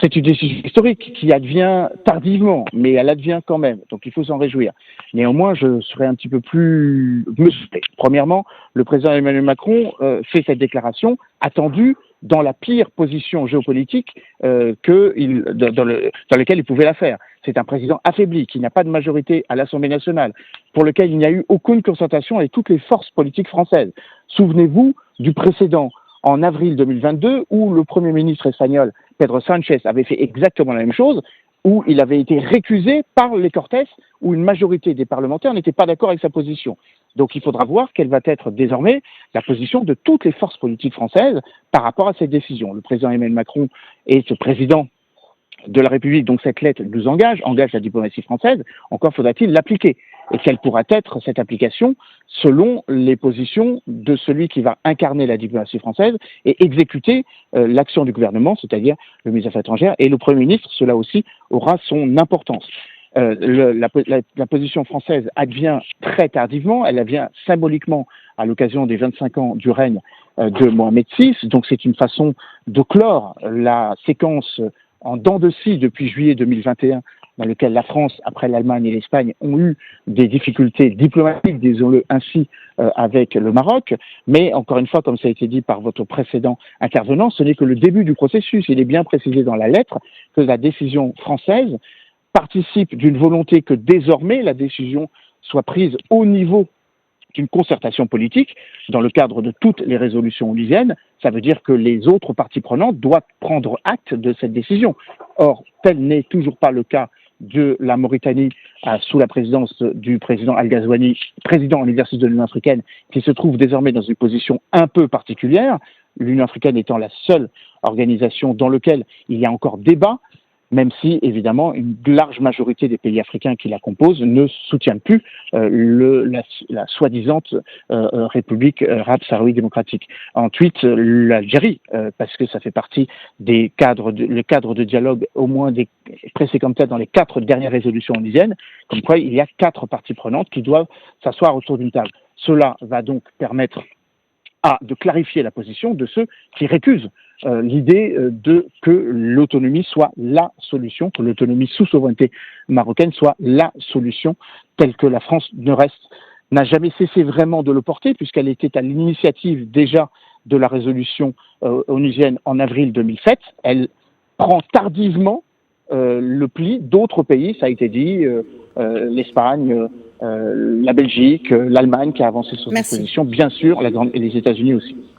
C'est une décision historique qui advient tardivement, mais elle advient quand même. Donc il faut s'en réjouir. Néanmoins, je serais un petit peu plus mesuré. Premièrement, le président Emmanuel Macron fait cette déclaration attendue dans la pire position géopolitique dans laquelle il pouvait la faire. C'est un président affaibli, qui n'a pas de majorité à l'Assemblée nationale, pour lequel il n'y a eu aucune concertation avec toutes les forces politiques françaises. Souvenez-vous du précédent en avril 2022, où le Premier ministre espagnol, Pedro Sánchez, avait fait exactement la même chose, où il avait été récusé par les Cortes, où une majorité des parlementaires n'était pas d'accord avec sa position. Donc il faudra voir quelle va être désormais la position de toutes les forces politiques françaises par rapport à cette décision. Le président Emmanuel Macron est ce président de la République, donc cette lettre nous engage la diplomatie française, encore faudra-t-il l'appliquer. Et quelle pourra être cette application selon les positions de celui qui va incarner la diplomatie française et exécuter l'action du gouvernement, c'est-à-dire le ministre des Affaires étrangères et le Premier ministre. Cela aussi aura son importance. La position française advient très tardivement, elle advient symboliquement à l'occasion des 25 ans du règne de Mohamed VI, donc c'est une façon de clore la séquence en dents de scie depuis juillet 2021, dans lequel la France, après l'Allemagne et l'Espagne, ont eu des difficultés diplomatiques, disons-le ainsi, avec le Maroc. Mais encore une fois, comme ça a été dit par votre précédent intervenant, ce n'est que le début du processus. Il est bien précisé dans la lettre que la décision française participe d'une volonté que désormais la décision soit prise au niveau d'une concertation politique dans le cadre de toutes les résolutions onusiennes. Ça veut dire que les autres parties prenantes doivent prendre acte de cette décision. Or, tel n'est toujours pas le cas de la Mauritanie sous la présidence du président Al-Ghazouani, président en exercice de l'Union africaine, qui se trouve désormais dans une position un peu particulière, l'Union africaine étant la seule organisation dans laquelle il y a encore débat, même si, évidemment, une large majorité des pays africains qui la composent ne soutiennent plus la soi-disant République arabe sahraoui démocratique. Ensuite, l'Algérie, parce que ça fait partie des cadres de dialogue, au moins pressés comme tel dans les 4 dernières résolutions onusiennes, comme quoi il y a 4 parties prenantes qui doivent s'asseoir autour d'une table. Cela va donc permettre de clarifier la position de ceux qui récusent l'idée que l'autonomie soit la solution, que l'autonomie sous souveraineté marocaine soit la solution, telle que la France n'a jamais cessé vraiment de le porter, puisqu'elle était à l'initiative déjà de la résolution onusienne en avril 2007. Elle prend tardivement le pli d'autres pays, ça a été dit, l'Espagne, la Belgique, l'Allemagne qui a avancé sur cette position, bien sûr, et les États-Unis aussi.